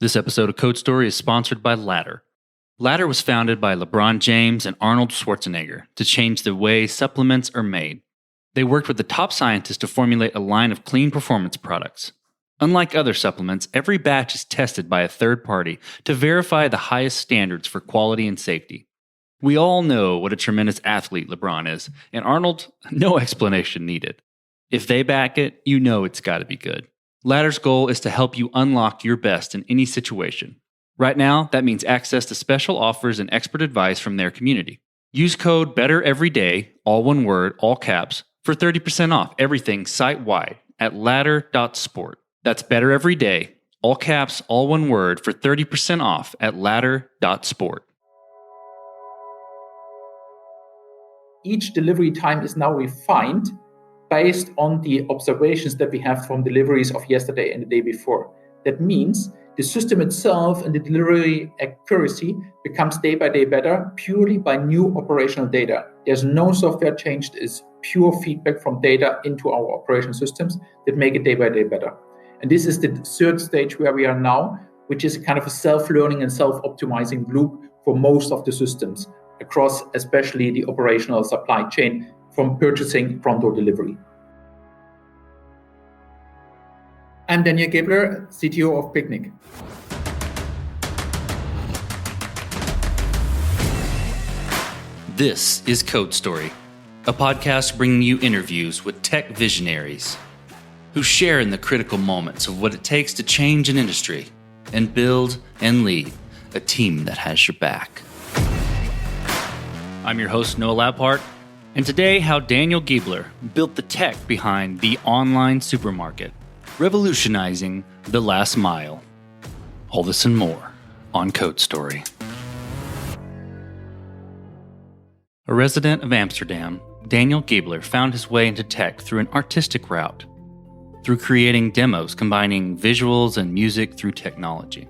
This episode of Code Story is sponsored by Ladder. Ladder was founded by LeBron James and Arnold Schwarzenegger to change the way supplements are made. They worked with the top scientists to formulate a line of clean performance products. Unlike other supplements, every batch is tested by a third party to verify the highest standards for quality and safety. We all know what a tremendous athlete LeBron is, and Arnold, no explanation needed. If they back it, you know it's got to be good. Ladder's goal is to help you unlock your best in any situation. Right now, that means access to special offers and expert advice from their community. Use code BETTEREVERYDAY, all one word, all caps, for 30% off everything site-wide at ladder.sport. That's BETTEREVERYDAY, all caps, all one word, for 30% off at ladder.sport. Each delivery time is now refined based on the observations that we have from deliveries of yesterday and the day before. That means the system itself and the delivery accuracy becomes day by day better purely by new operational data. There's no software change. It's pure feedback from data into our operation systems that make it day by day better. And this is the third stage where we are now, which is a kind of a self-learning and self-optimizing loop for most of the systems across especially the operational supply chain from purchasing front-door delivery. I'm Daniel Gebler, CTO of Picnic. This is Code Story, a podcast bringing you interviews with tech visionaries who share in the critical moments of what it takes to change an industry and build and lead a team that has your back. I'm your host, Noah Labhart, and today how Daniel Gebler built the tech behind the online supermarket, revolutionizing the last mile. All this and more on Code Story. A resident of Amsterdam, Daniel Gebler found his way into tech through an artistic route, through creating demos combining visuals and music through technology.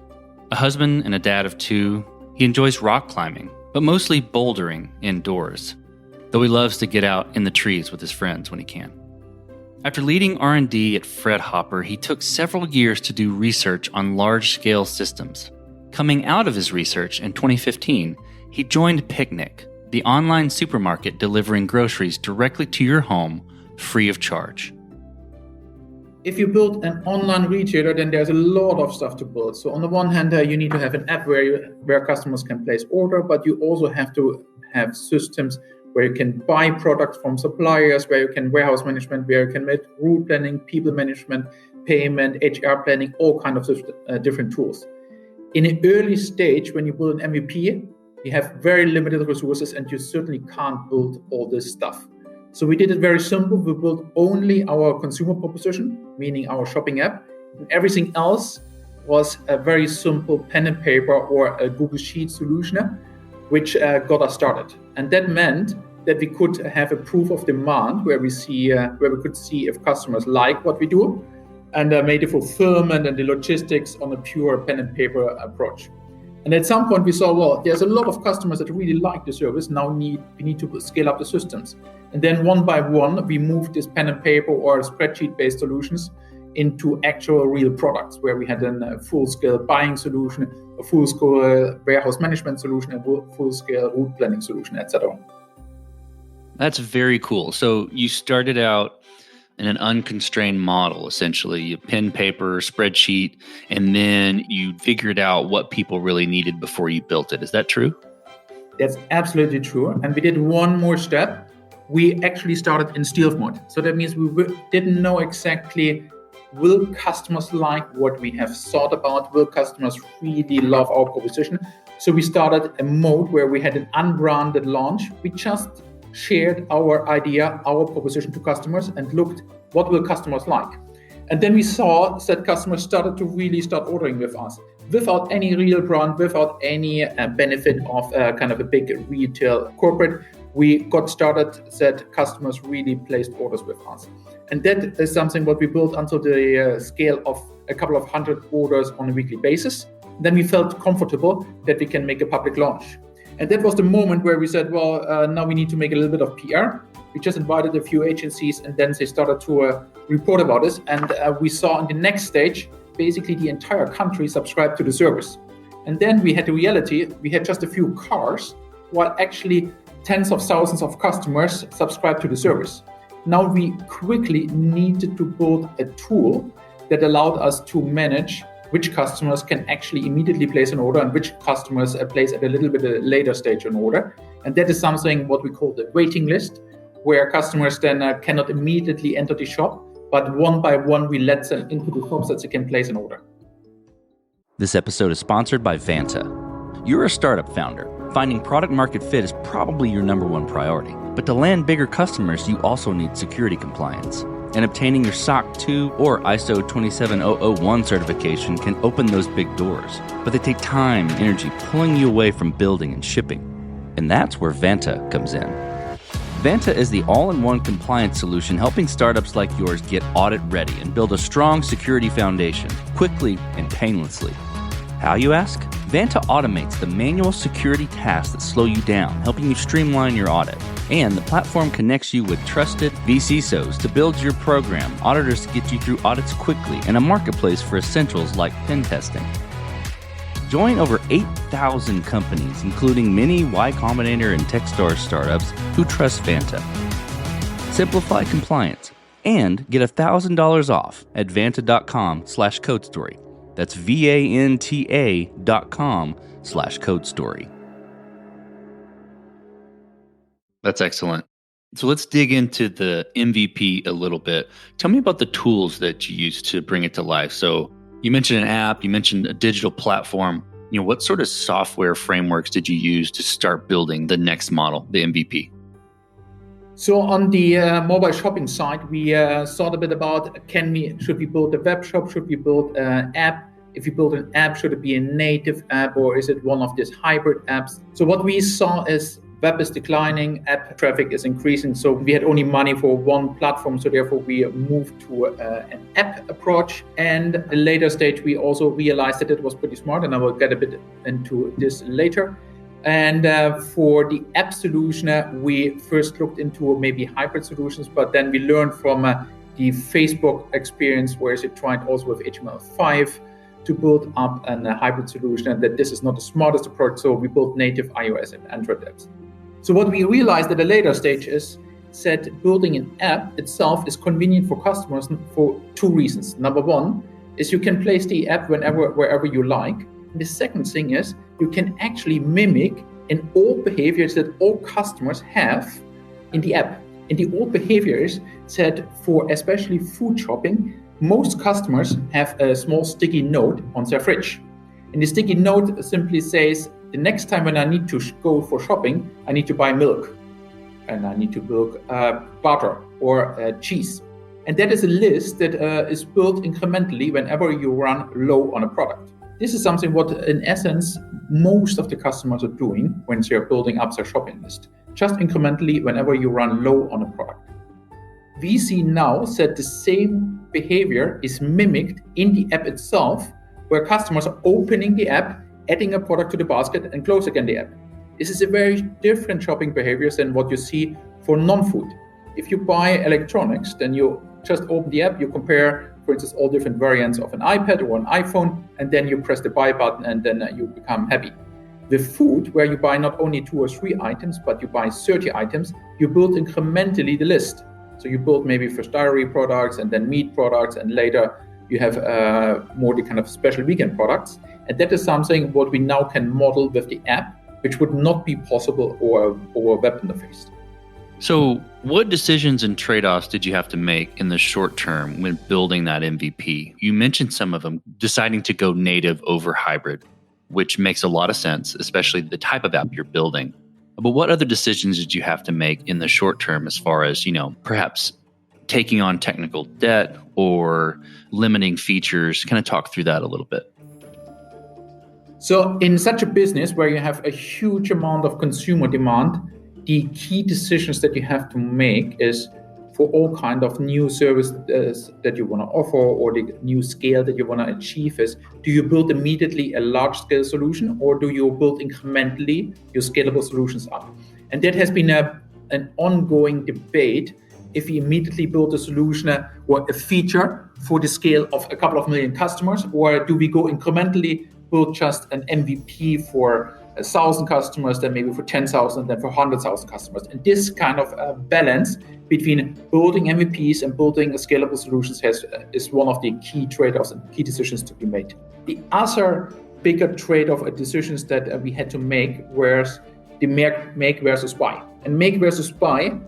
A husband and a dad of two, he enjoys rock climbing, but mostly bouldering indoors, though he loves to get out in the trees with his friends when he can. After leading R&D at Fredhopper, he took several years to do research on large-scale systems. Coming out of his research in 2015, he joined Picnic, the online supermarket delivering groceries directly to your home free of charge. If you build an online retailer, then there's a lot of stuff to build. So on the one hand, you need to have an app where customers can place order, but you also have to have systems where you can buy products from suppliers, where you can warehouse management, where you can make route planning, people management, payment, HR planning, all kinds of different tools. In an early stage, when you build an MVP, you have very limited resources and you certainly can't build all this stuff. So we did it very simple. We built only our consumer proposition, meaning our shopping app. And everything else was a very simple pen and paper or a Google Sheet solution, which got us started. And that meant that we could have a proof of demand where we could see if customers like what we do, and made the fulfillment and the logistics on a pure pen and paper approach. And at some point we saw, well, there's a lot of customers that really like the service. Now we need to scale up the systems. And then one by one, we moved this pen and paper or spreadsheet-based solutions into actual real products where we had a full-scale buying solution, a full-scale warehouse management solution, a full-scale route planning solution, etc. That's very cool. So you started out in an unconstrained model, essentially. You pen, paper, spreadsheet, and then you figured out what people really needed before you built it. Is that true? That's absolutely true. And we did one more step. We actually started in stealth mode. So that means we didn't know exactly, will customers like what we have thought about? Will customers really love our proposition? So we started a mode where we had an unbranded launch. We just shared our idea, our proposition to customers and looked, what will customers like? And then we saw that customers started to really start ordering with us without any real brand, without any benefit of kind of a big retail corporate. We got started that customers really placed orders with us. And that is something what we built until the scale of a couple of hundred orders on a weekly basis. Then we felt comfortable that we can make a public launch. And that was the moment where we said, well, now we need to make a little bit of PR. We just invited a few agencies and then they started to report about this. And we saw in the next stage basically the entire country subscribed to the service. And then we had the reality, we had just a few cars, while actually tens of thousands of customers subscribed to the service. Now we quickly needed to build a tool that allowed us to manage which customers can actually immediately place an order and which customers place at a little bit later stage an order. And that is something what we call the waiting list, where customers then cannot immediately enter the shop, but one by one we let them into the shop so that they can place an order. This episode is sponsored by Vanta. You're a startup founder. Finding product market fit is probably your number one priority. But to land bigger customers, you also need security compliance. And obtaining your SOC 2 or ISO 27001 certification can open those big doors. But they take time and energy, pulling you away from building and shipping. And that's where Vanta comes in. Vanta is the all-in-one compliance solution helping startups like yours get audit ready and build a strong security foundation quickly and painlessly. How, you ask? Vanta automates the manual security tasks that slow you down, helping you streamline your audit. And the platform connects you with trusted VCSOs to build your program, auditors to get you through audits quickly, and a marketplace for essentials like pen testing. Join over 8,000 companies, including many Y Combinator and Techstars startups who trust Vanta. Simplify compliance and get $1,000 off at vanta.com/codestory. That's VANTA.com/codestory. That's excellent. So let's dig into the MVP a little bit. Tell me about the tools that you use to bring it to life. So you mentioned an app, you mentioned a digital platform. What sort of software frameworks did you use to start building the next model, the MVP? So on the mobile shopping side, we thought a bit about should we build a web shop? Should we build an app? If you build an app, should it be a native app or is it one of these hybrid apps? So what we saw is web is declining, app traffic is increasing. So we had only money for one platform. So therefore we moved to an app approach. And at a later stage, we also realized that it was pretty smart. And I will get a bit into this later. And for the app solution, we first looked into maybe hybrid solutions, but then we learned from the Facebook experience, where it tried also with HTML5 to build up a hybrid solution, and that this is not the smartest approach. So we built native iOS and Android apps. So what we realized at a later stage is that building an app itself is convenient for customers for two reasons. Number one is you can place the app wherever you like. And the second thing is you can actually mimic in all behaviors that all customers have in the app. And the old behaviors said for especially food shopping, most customers have a small sticky note on their fridge. And the sticky note simply says, the next time when I need to go for shopping, I need to buy milk and I need to buy butter or cheese. And that is a list that is built incrementally whenever you run low on a product. This is something what in essence most of the customers are doing when they're building up their shopping list. Just incrementally whenever you run low on a product. We see now that the same behavior is mimicked in the app itself, where customers are opening the app, adding a product to the basket and close again the app. This is a very different shopping behavior than what you see for non-food. If you buy electronics, then you just open the app, you compare, for instance, all different variants of an iPad or an iPhone, and then you press the buy button and then you become happy. With food, where you buy not only 2 or 3 items, but you buy 30 items, you build incrementally the list. So you build maybe first dairy products and then meat products, and later you have more the kind of special vegan products. And that is something what we now can model with the app, which would not be possible over a web interface. So what decisions and trade-offs did you have to make in the short term when building that MVP? You mentioned some of them, deciding to go native over hybrid, which makes a lot of sense, especially the type of app you're building. But what other decisions did you have to make in the short term as far as, perhaps taking on technical debt or limiting features? Kind of talk through that a little bit. So in such a business where you have a huge amount of consumer demand, the key decisions that you have to make is for all kind of new services that you want to offer or the new scale that you want to achieve is, do you build immediately a large scale solution or do you build incrementally your scalable solutions up? And that has been an ongoing debate if we immediately build a solution or a feature for the scale of a couple of million customers, or do we go incrementally, build just an MVP for 1,000 customers, then maybe for 10,000, then for 100,000 customers. And this kind of balance between building MVPs and building scalable solutions is one of the key trade-offs and key decisions to be made. The other bigger trade-off decisions that we had to make was the make versus buy. And make versus buy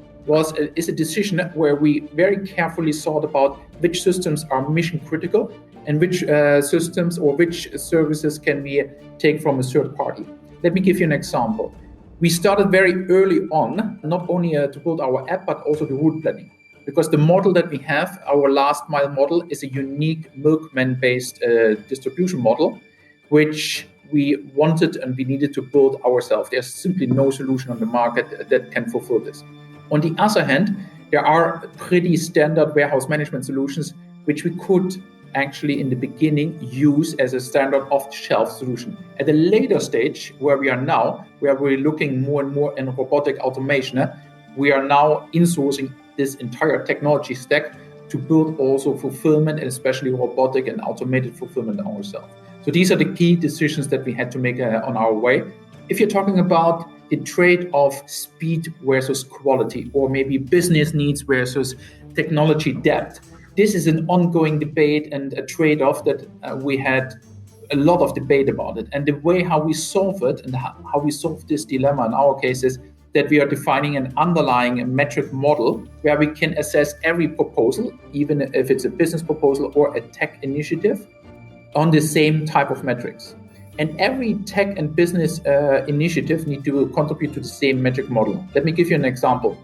is a decision where we very carefully thought about which systems are mission critical and which systems or which services can we take from a third party. Let me give you an example. We started very early on, not only to build our app, but also the route planning. Because the model that we have, our last mile model, is a unique milkman-based distribution model, which we wanted and we needed to build ourselves. There's simply no solution on the market that can fulfill this. On the other hand, there are pretty standard warehouse management solutions which we could actually in the beginning use as a standard off-the-shelf solution. At a later stage, where we are now, where we're looking more and more in robotic automation, we are now insourcing this entire technology stack to build also fulfillment and especially robotic and automated fulfillment ourselves. So these are the key decisions that we had to make on our way. If you're talking about the trade of speed versus quality, or maybe business needs versus technology depth, this is an ongoing debate and a trade-off that we had a lot of debate about it. And the way how we solve it and how we solve this dilemma in our case is that we are defining an underlying metric model where we can assess every proposal, even if it's a business proposal or a tech initiative, on the same type of metrics. And every tech and business initiative need to contribute to the same metric model. Let me give you an example.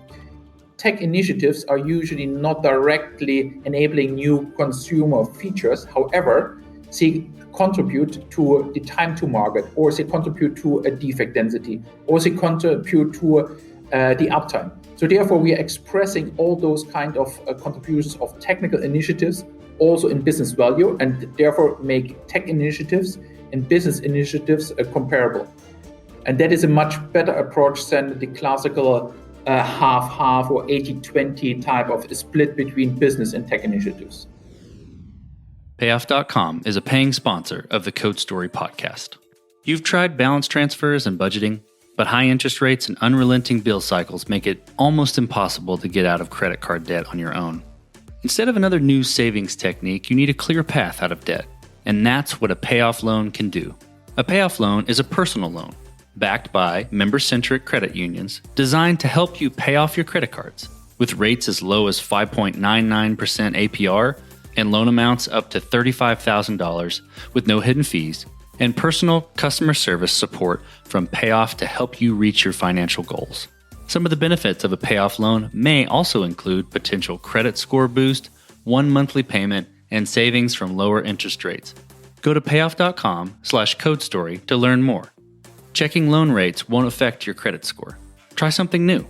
Tech initiatives are usually not directly enabling new consumer features. However, they contribute to the time to market, or they contribute to a defect density, or they contribute to the uptime. So therefore, we are expressing all those kind of contributions of technical initiatives also in business value, and therefore make tech initiatives and business initiatives comparable. And that is a much better approach than the classical half-half or 80-20 type of split between business and tech initiatives. Payoff.com is a paying sponsor of the Code Story podcast. You've tried balance transfers and budgeting, but high interest rates and unrelenting bill cycles make it almost impossible to get out of credit card debt on your own. Instead of another new savings technique, you need a clear path out of debt. And that's what a payoff loan can do. A payoff loan is a personal loan, backed by member-centric credit unions, designed to help you pay off your credit cards, with rates as low as 5.99% APR and loan amounts up to $35,000 with no hidden fees, and personal customer service support from Payoff to help you reach your financial goals. Some of the benefits of a payoff loan may also include potential credit score boost, one monthly payment, and savings from lower interest rates. Go to payoff.com/codestory to learn more. Checking loan rates won't affect your credit score. Try something new.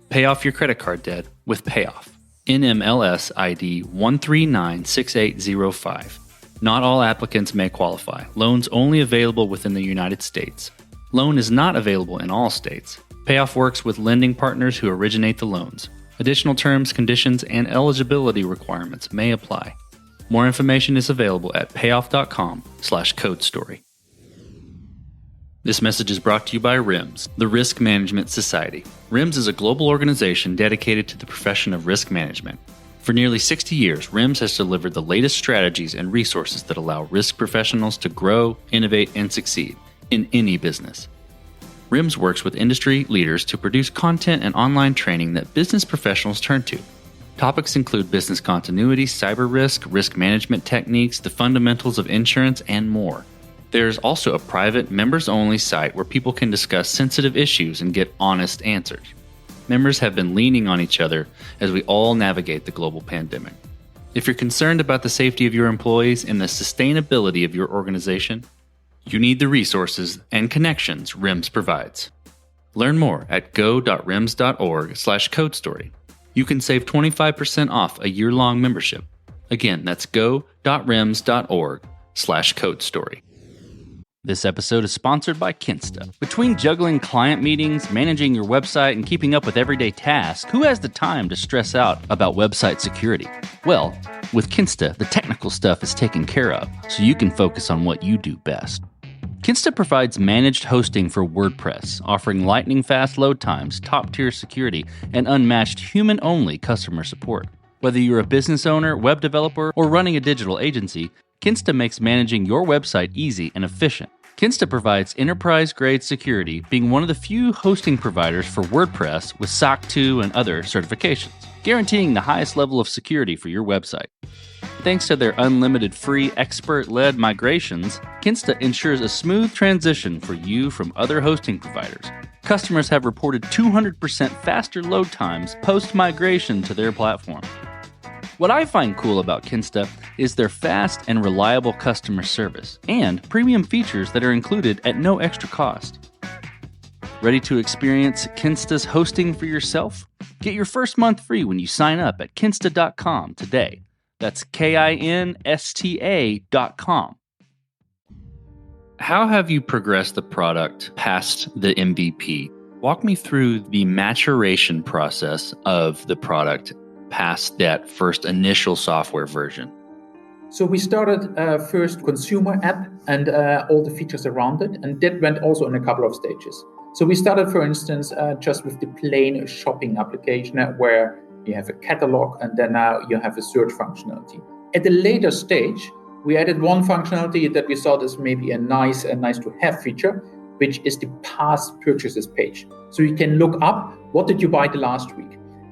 Pay off your credit card debt with Payoff. NMLS ID 1396805. Not all applicants may qualify. Loans only available within the United States. Loan is not available in all states. Payoff works with lending partners who originate the loans. Additional terms, conditions, and eligibility requirements may apply. More information is available at payoff.com/codestory. This message is brought to you by RIMS, the Risk Management Society. RIMS is a global organization dedicated to the profession of risk management. For nearly 60 years, RIMS has delivered the latest strategies and resources that allow risk professionals to grow, innovate, and succeed in any business. RIMS works with industry leaders to produce content and online training that business professionals turn to. Topics include business continuity, cyber risk management techniques, the fundamentals of insurance, and more. There's also a private, members-only site where people can discuss sensitive issues and get honest answers. Members have been leaning on each other as we all navigate the global pandemic. If you're concerned about the safety of your employees and the sustainability of your organization, you need the resources and connections RIMS provides. Learn more at go.rims.org/codestory. You can save 25% off a year-long membership. Again, that's go.rims.org/codestory. This episode is sponsored by Kinsta. Between juggling client meetings, managing your website, and keeping up with everyday tasks, who has the time to stress out about website security? Well, with Kinsta, the technical stuff is taken care of, so you can focus on what you do best. Kinsta provides managed hosting for WordPress, offering lightning-fast load times, top-tier security, and unmatched human-only customer support. Whether you're a business owner, web developer, or running a digital agency, Kinsta makes managing your website easy and efficient. Kinsta provides enterprise-grade security, being one of the few hosting providers for WordPress with SOC 2 and other certifications, guaranteeing the highest level of security for your website. Thanks to their unlimited free expert-led migrations, Kinsta ensures a smooth transition for you from other hosting providers. Customers have reported 200% faster load times post-migration to their platform. What I find cool about Kinsta is their fast and reliable customer service and premium features that are included at no extra cost. Ready to experience Kinsta's hosting for yourself? Get your first month free when you sign up at kinsta.com today. That's KINSTA.com. How have you progressed the product past the MVP? Walk me through the maturation process of the product past that first initial software version. So we started first consumer app and all the features around it, and that went also in a couple of stages. So we started, for instance, just with the plain shopping application where you have a catalog and then now you have a search functionality. At a later stage, we added one functionality that we thought is maybe a nice to have feature, which is the past purchases page. So you can look up, what did you buy the last week?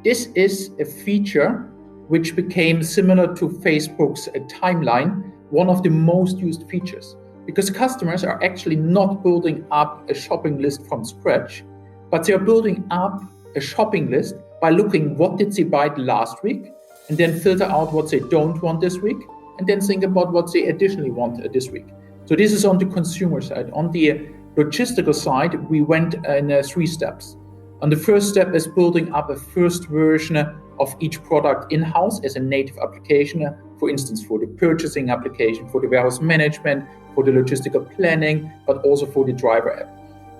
This is a feature which became similar to Facebook's timeline, one of the most used features, because customers are actually not building up a shopping list from scratch, but they are building up a shopping list by looking what did they buy the last week, and then filter out what they don't want this week, and then think about what they additionally want this week. So this is on the consumer side. On the logistical side, we went in 3 steps. And the first step is building up a first version of each product in-house as a native application, for instance, for the purchasing application, for the warehouse management, for the logistical planning, but also for the driver app.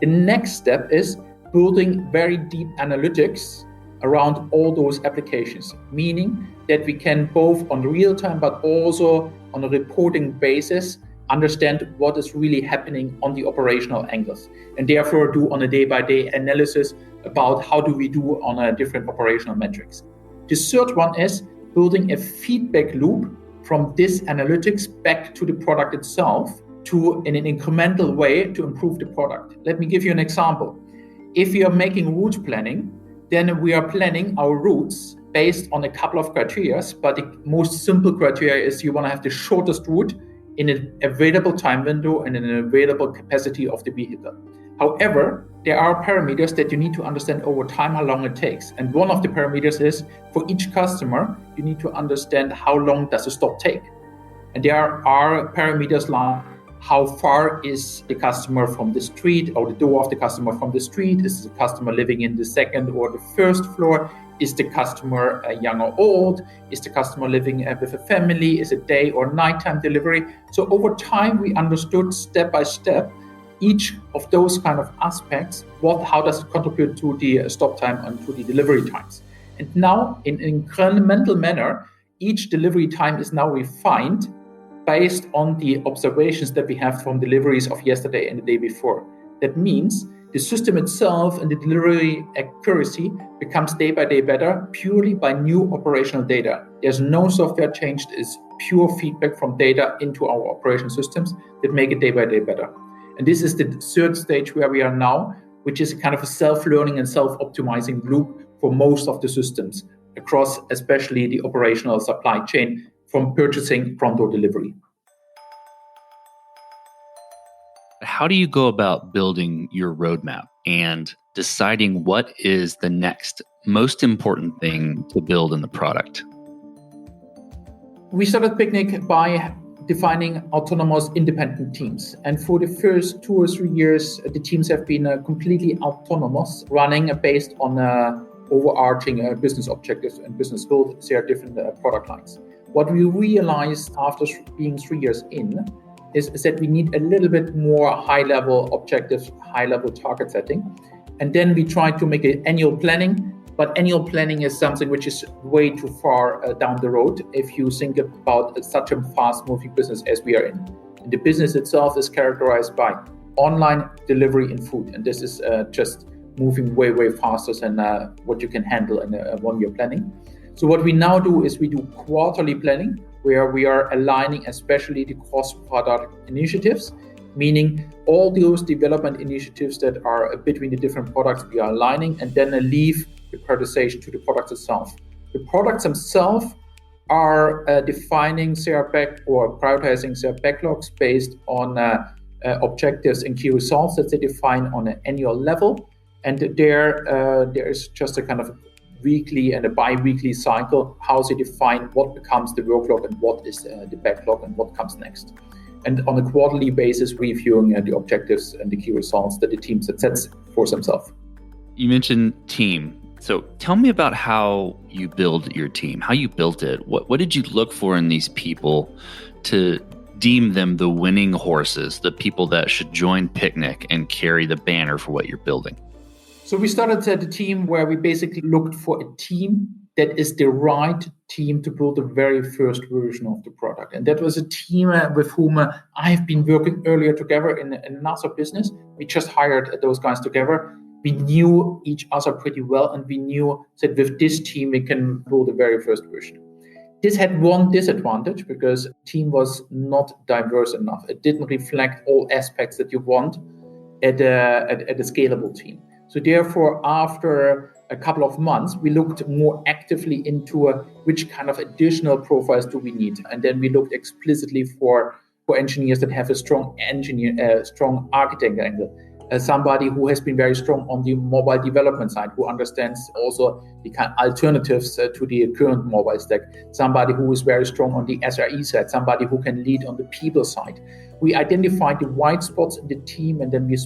The next step is building very deep analytics around all those applications, meaning that we can both on real time, but also on a reporting basis, understand what is really happening on the operational angles, and therefore do on a day-by-day analysis about how do we do on different operational metrics. The third one is building a feedback loop from this analytics back to the product itself to in an incremental way to improve the product. Let me give you an example. If we are making route planning, then we are planning our routes based on a couple of criteria, but the most simple criteria is you want to have the shortest route in an available time window and in an available capacity of the vehicle. However, there are parameters that you need to understand over time how long it takes. And one of the parameters is for each customer, you need to understand how long does a stop take. And there are parameters like how far is the customer from the street or the door of the customer from the street? Is the customer living in the second or the first floor? Is the customer young or old? Is the customer living with a family? Is it day or nighttime delivery? So over time, we understood step by step each of those kind of aspects, how does it contribute to the stop time and to the delivery times. And now, in an incremental manner, each delivery time is now refined based on the observations that we have from deliveries of yesterday and the day before. That means the system itself and the delivery accuracy becomes day by day better purely by new operational data. There's no software change, it's pure feedback from data into our operation systems that make it day by day better. And this is the third stage where we are now, which is kind of a self-learning and self-optimizing loop for most of the systems across especially the operational supply chain from purchasing front door delivery. How do you go about building your roadmap and deciding what is the next most important thing to build in the product? We started Picnic by defining autonomous independent teams. And for the first 2 or 3 years, the teams have been completely autonomous, running based on overarching business objectives and business goals. There are different product lines. What we realized after being 3 years in is that we need a little bit more high-level objectives, high-level target setting. And then we try to make an annual planning. But annual planning is something which is way too far down the road if you think about such a fast-moving business as we are in. And the business itself is characterized by online delivery in food. And this is just moving way, way faster than what you can handle in a one-year planning. So what we now do is we do quarterly planning, where we are aligning especially the cross-product initiatives, meaning all those development initiatives that are between the different products we are aligning, and then leave the prioritization to the products itself. The products themselves are defining their or prioritizing their backlogs based on objectives and key results that they define on an annual level. And there is just a kind of weekly and a bi-weekly cycle, how they define what becomes the workload and what is the backlog and what comes next. And on a quarterly basis, reviewing the objectives and the key results that the team sets for themselves. You mentioned team. So tell me about how you build your team, how you built it. What did you look for in these people to deem them the winning horses, the people that should join Picnic and carry the banner for what you're building? So we started at a team where we basically looked for a team that is the right team to build the very first version of the product. And that was a team with whom I've been working earlier together in another business. We just hired those guys together. We knew each other pretty well, and we knew that with this team, we can build the very first version. This had one disadvantage because the team was not diverse enough. It didn't reflect all aspects that you want at a scalable team. So therefore, after a couple of months, we looked more actively into which kind of additional profiles do we need. And then we looked explicitly for engineers that have a strong architect angle. Somebody who has been very strong on the mobile development side, who understands also the kind of alternatives to the current mobile stack. Somebody who is very strong on the SRE side, somebody who can lead on the people side. We identified the white spots in the team, and then we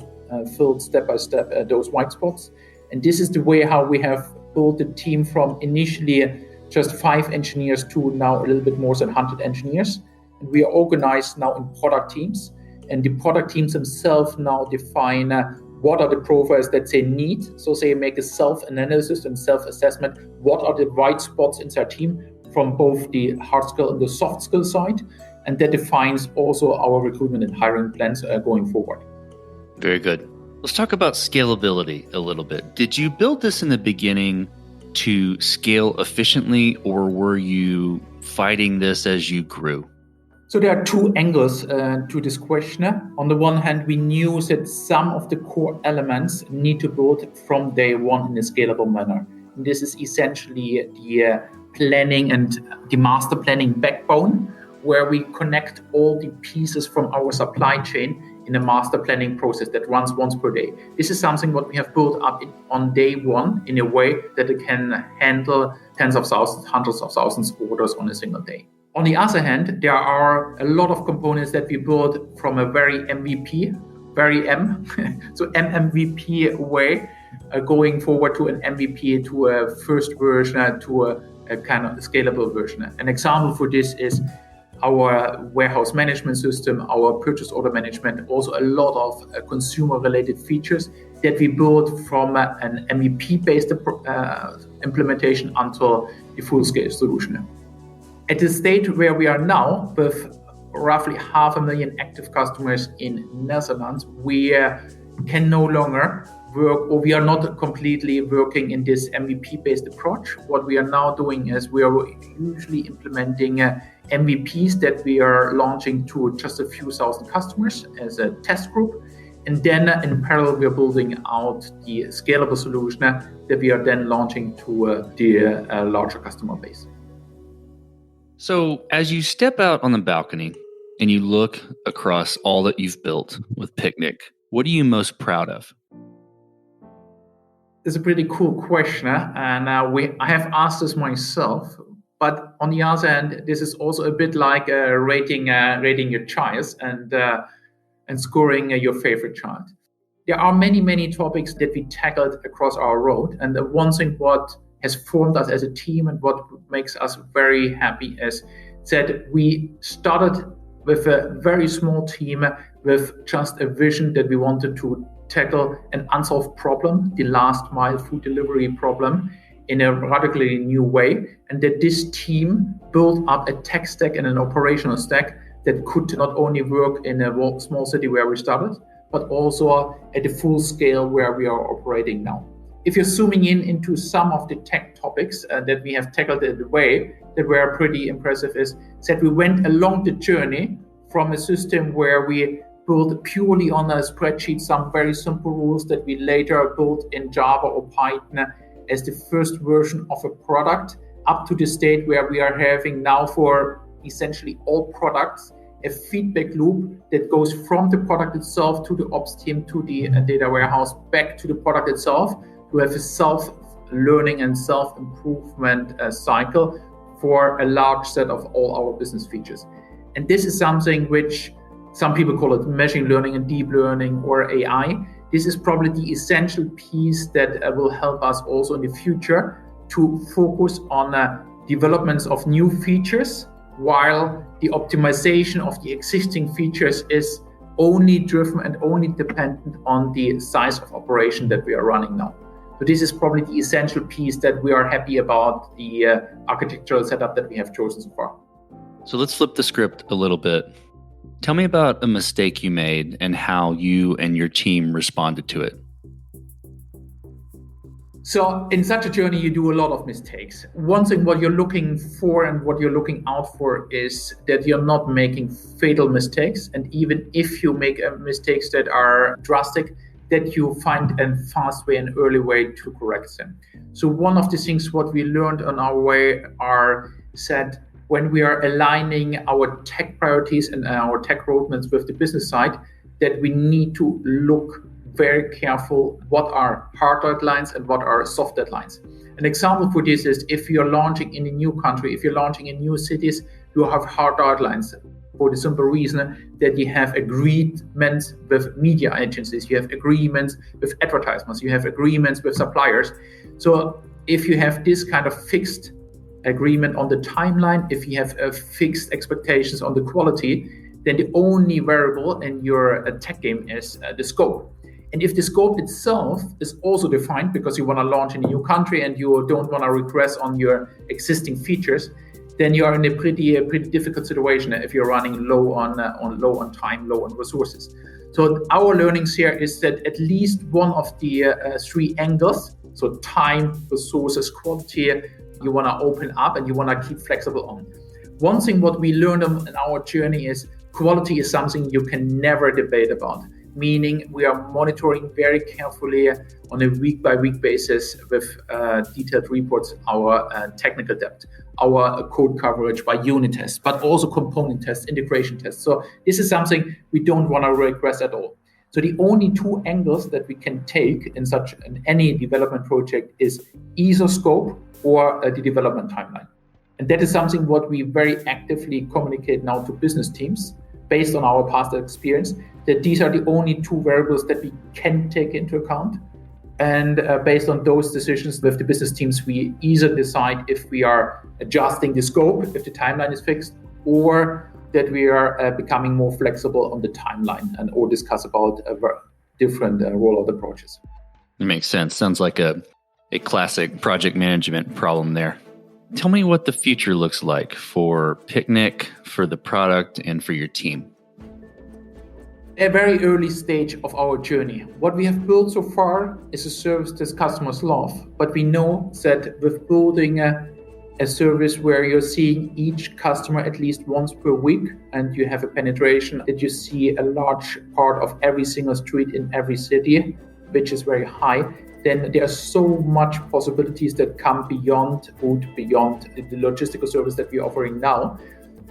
filled step by step those white spots. And this is the way how we have built the team from initially just 5 engineers to now a little bit more than 100 engineers. And we are organized now in product teams. And the product teams themselves now define what are the profiles that they need. So they make a self-analysis and self-assessment. What are the right spots in their team from both the hard skill and the soft skill side? And that defines also our recruitment and hiring plans going forward. Very good. Let's talk about scalability a little bit. Did you build this in the beginning to scale efficiently, or were you fighting this as you grew? So there are 2 angles to this question. On the one hand, we knew that some of the core elements need to build from day one in a scalable manner. And this is essentially the planning and the master planning backbone, where we connect all the pieces from our supply chain in a master planning process that runs once per day. This is something what we have built up on day one in a way that it can handle tens of thousands, hundreds of thousands orders on a single day. On the other hand, there are a lot of components that we build from a very MVP, so MMVP way, going forward to an MVP, to a first version, to a kind of scalable version. An example for this is our warehouse management system, our purchase order management, also a lot of consumer-related features that we build from an MVP-based implementation until the full-scale solution. At the stage where we are now, with roughly 500,000 active customers in Netherlands, we can no longer work, or we are not completely working in this MVP-based approach. What we are now doing is we are usually implementing MVPs that we are launching to just a few thousand customers as a test group. And then in parallel, we are building out the scalable solution that we are then launching to the larger customer base. So as you step out on the balcony and you look across all that you've built with Picnic, what are you most proud of? It's a pretty cool question, and I have asked this myself. But on the other hand, this is also a bit like rating your child and scoring your favorite child. There are many topics that we tackled across our road, and the one thing what has formed us as a team and what makes us very happy is that we started with a very small team, with just a vision that we wanted to tackle an unsolved problem, the last mile food delivery problem, in a radically new way, and that this team built up a tech stack and an operational stack that could not only work in a small city where we started, but also at the full scale where we are operating now. If you're zooming into some of the tech topics that we have tackled in the way that were pretty impressive is that we went along the journey from a system where we built purely on a spreadsheet some very simple rules that we later built in Java or Python as the first version of a product, up to the state where we are having now for essentially all products a feedback loop that goes from the product itself to the ops team to the data warehouse back to the product itself, to have a self-learning and self-improvement cycle for a large set of all our business features. And this is something which some people call it machine learning and deep learning or AI. This is probably the essential piece that will help us also in the future to focus on developments of new features, while the optimization of the existing features is only driven and only dependent on the size of operation that we are running now. So this is probably the essential piece that we are happy about the architectural setup that we have chosen so far. So let's flip the script a little bit. Tell me about a mistake you made and how you and your team responded to it. So in such a journey, you do a lot of mistakes. One thing what you're looking for and what you're looking out for is that you're not making fatal mistakes. And even if you make mistakes that are drastic, that you find a fast way, an early way to correct them. So one of the things what we learned on our way are said, when we are aligning our tech priorities and our tech roadmaps with the business side, that we need to look very careful what are hard deadlines and what are soft deadlines. An example for this is if you're launching in a new country, if you're launching in new cities, you have hard deadlines for the simple reason that you have agreements with media agencies, you have agreements with advertisements, you have agreements with suppliers. So if you have this kind of fixed agreement on the timeline, if you have fixed expectations on the quality, then the only variable in your tech game is the scope. And if the scope itself is also defined because you want to launch in a new country and you don't want to regress on your existing features, then you are in a pretty difficult situation if you're running low on time, low on resources. So our learnings here is that at least one of the three angles, so time, resources, quality, you want to open up and you want to keep flexible on. One thing what we learned in our journey is quality is something you can never debate about, meaning we are monitoring very carefully on a week-by-week basis with detailed reports our technical depth, our code coverage by unit tests, but also component tests, integration tests. So this is something we don't want to regress at all. So the only two angles that we can take in any development project is either scope or the development timeline. And that is something what we very actively communicate now to business teams based on our past experience, that these are the only two variables that we can take into account. And based on those decisions with the business teams, we either decide if we are adjusting the scope, if the timeline is fixed, or that we are becoming more flexible on the timeline and or discuss about different rollout approaches. It makes sense. Sounds like a classic project management problem there. Tell me what the future looks like for Picnic, for the product, and for your team. A very early stage of our journey. What we have built so far is a service that customers love, but we know that with building a service where you're seeing each customer at least once per week and you have a penetration that you see a large part of every single street in every city, which is very high, then there are so much possibilities that come beyond food, beyond the logistical service that we're offering now,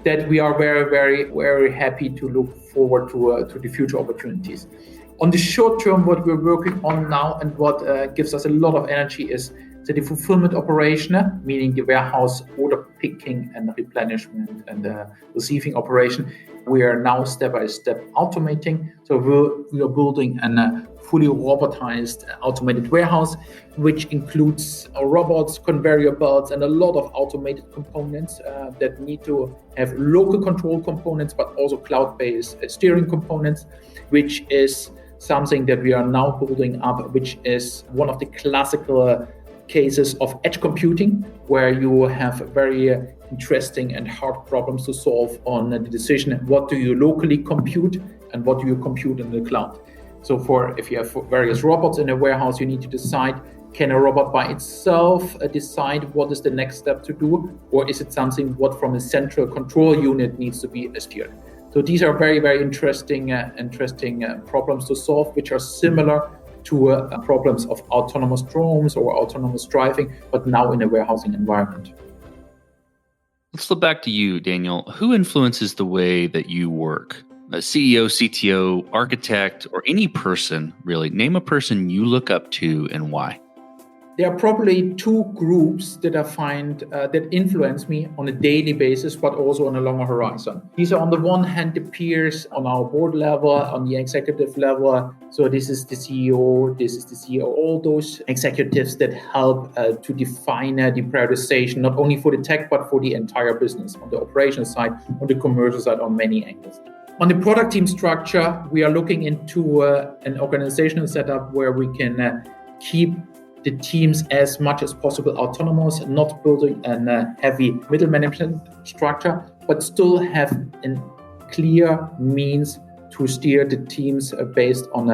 that we are very, very, very happy to look forward to the future opportunities. On the short term, what we're working on now and what gives us a lot of energy is So the fulfillment operation, meaning the warehouse order picking and replenishment and the receiving operation, we are now step by step automating. So we are building a fully robotized automated warehouse, which includes robots, conveyor belts, and a lot of automated components that need to have local control components, but also cloud-based steering components, which is something that we are now building up, which is one of the classical cases of edge computing, where you have very interesting and hard problems to solve on the decision, what do you locally compute and what do you compute in the cloud. So if you have various robots in a warehouse, you need to decide, can a robot by itself decide what is the next step to do, or is it something what from a central control unit needs to be steered? So these are very, very interesting problems to solve, which are similar to problems of autonomous drones or autonomous driving, but now in a warehousing environment. Let's flip back to you, Daniel. Who influences the way that you work? A CEO, CTO, architect, or any person, really? Name a person you look up to and why. There are probably two groups that I find that influence me on a daily basis, but also on a longer horizon. These are on the one hand the peers on our board level, on the executive level. So this is the CEO, all those executives that help to define the prioritization, not only for the tech, but for the entire business, on the operations side, on the commercial side, on many angles. On the product team structure, we are looking into an organizational setup where we can keep the teams as much as possible autonomous, not building a heavy middle management structure, but still have a clear means to steer the teams based on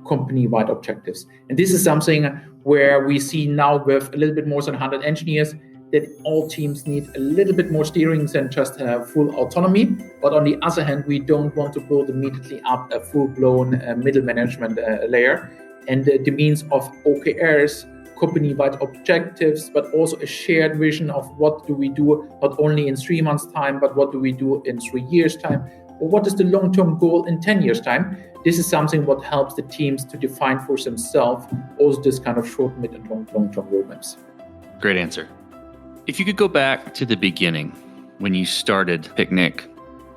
company-wide objectives. And this is something where we see now with a little bit more than 100 engineers that all teams need a little bit more steering than just full autonomy. But on the other hand, we don't want to build immediately up a full-blown middle management layer. And the means of OKRs, company-wide objectives, but also a shared vision of what do we do, not only in 3 months' time, but what do we do in 3 years' time, or what is the long-term goal in 10 years' time. This is something what helps the teams to define for themselves also this kind of short, mid, and long-term roadmaps. Great answer. If you could go back to the beginning, when you started Picnic,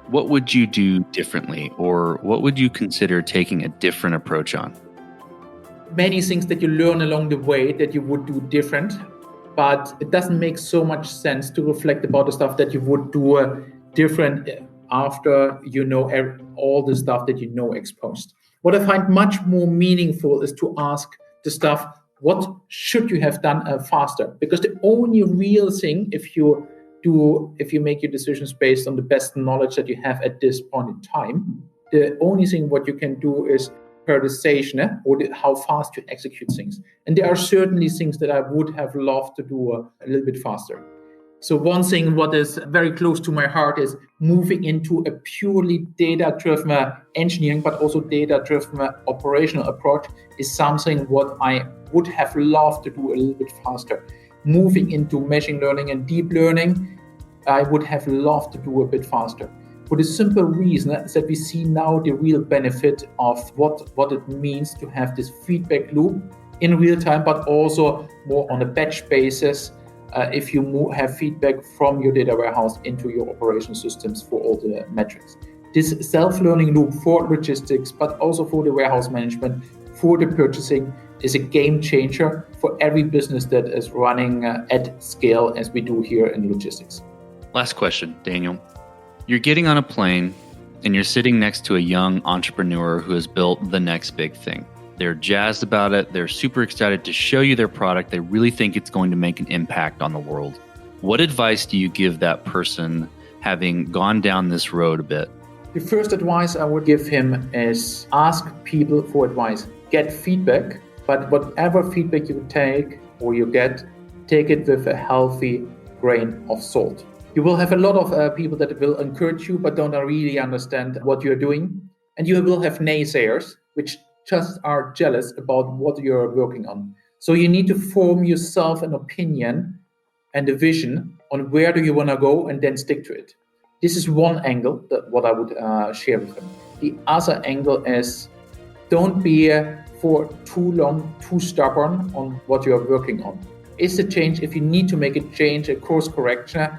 what would you do differently, or what would you consider taking a different approach on? Many things that you learn along the way that you would do different, but it doesn't make so much sense to reflect about the stuff that you would do different after you know all the stuff that you know exposed. What I find much more meaningful is to ask the stuff, what should you have done faster? Because the only real thing, if you make your decisions based on the best knowledge that you have at this point in time, the only thing what you can do is prioritization or how fast you execute things. And there are certainly things that I would have loved to do a little bit faster. So one thing what is very close to my heart is moving into a purely data-driven engineering, but also data-driven operational approach is something what I would have loved to do a little bit faster. Moving into machine learning and deep learning, I would have loved to do a bit faster. For the simple reason that we see now the real benefit of what it means to have this feedback loop in real time, but also more on a batch basis if you have feedback from your data warehouse into your operation systems for all the metrics. This self-learning loop for logistics, but also for the warehouse management, for the purchasing, is a game changer for every business that is running at scale as we do here in logistics. Last question, Daniel. You're getting on a plane and you're sitting next to a young entrepreneur who has built the next big thing. They're jazzed about it. They're super excited to show you their product. They really think it's going to make an impact on the world. What advice do you give that person having gone down this road a bit? The first advice I would give him is ask people for advice. Get feedback, but whatever feedback you take or you get, take it with a healthy grain of salt. You will have a lot of people that will encourage you, but don't really understand what you're doing. And you will have naysayers, which just are jealous about what you're working on. So you need to form yourself an opinion and a vision on where do you want to go and then stick to it. This is one angle that what I would share with them. The other angle is don't be for too long, too stubborn on what you're working on. is a change, if you need to make a change, a course correction,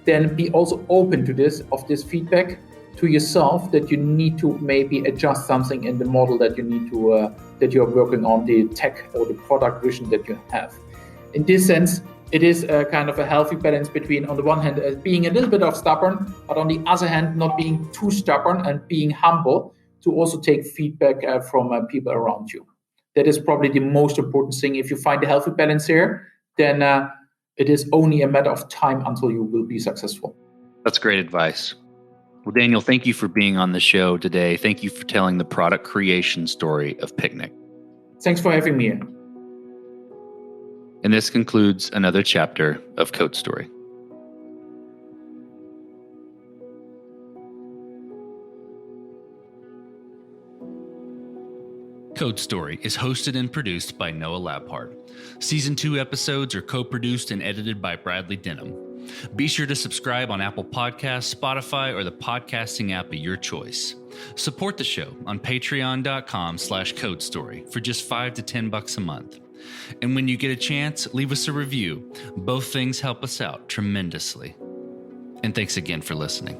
then be also open to this feedback to yourself, that you need to maybe adjust something in the model that you need to that you're working on, the tech or the product vision that you have. In this sense, it is a kind of a healthy balance between, on the one hand, being a little bit of stubborn, but on the other hand, not being too stubborn and being humble to also take feedback from people around you. That is probably the most important thing. If you find a healthy balance here, then it is only a matter of time until you will be successful. That's great advice. Well, Daniel, thank you for being on the show today. Thank you for telling the product creation story of Picnic. Thanks for having me. And this concludes another chapter of Code Story. Code Story is hosted and produced by Noah Labhart. Season 2 episodes are co-produced and edited by Bradley Denham. Be sure to subscribe on Apple Podcasts, Spotify, or the podcasting app of your choice. Support the show on patreon.com/codestory for just $5 to $10 a month. And when you get a chance, leave us a review. Both things help us out tremendously. And thanks again for listening.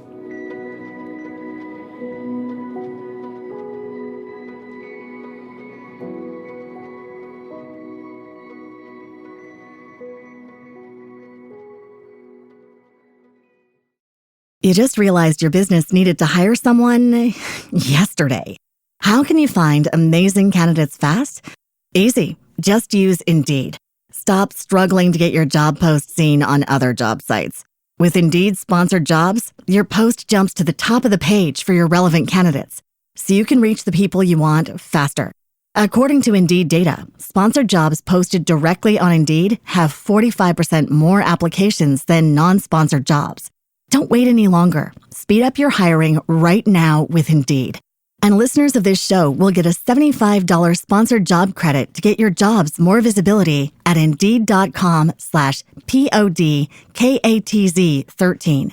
You just realized your business needed to hire someone yesterday. How can you find amazing candidates fast? Easy. Just use Indeed. Stop struggling to get your job post seen on other job sites. With Indeed sponsored jobs, your post jumps to the top of the page for your relevant candidates, so you can reach the people you want faster. According to Indeed data, sponsored jobs posted directly on Indeed have 45% more applications than non-sponsored jobs. Don't wait any longer. Speed up your hiring right now with Indeed. And listeners of this show will get a $75 sponsored job credit to get your jobs more visibility at Indeed.com/PODKATZ13.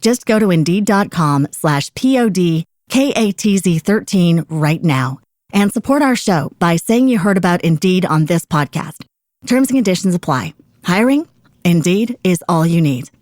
Just go to Indeed.com/PODKATZ13 right now and support our show by saying you heard about Indeed on this podcast. Terms and conditions apply. Hiring? Indeed is all you need.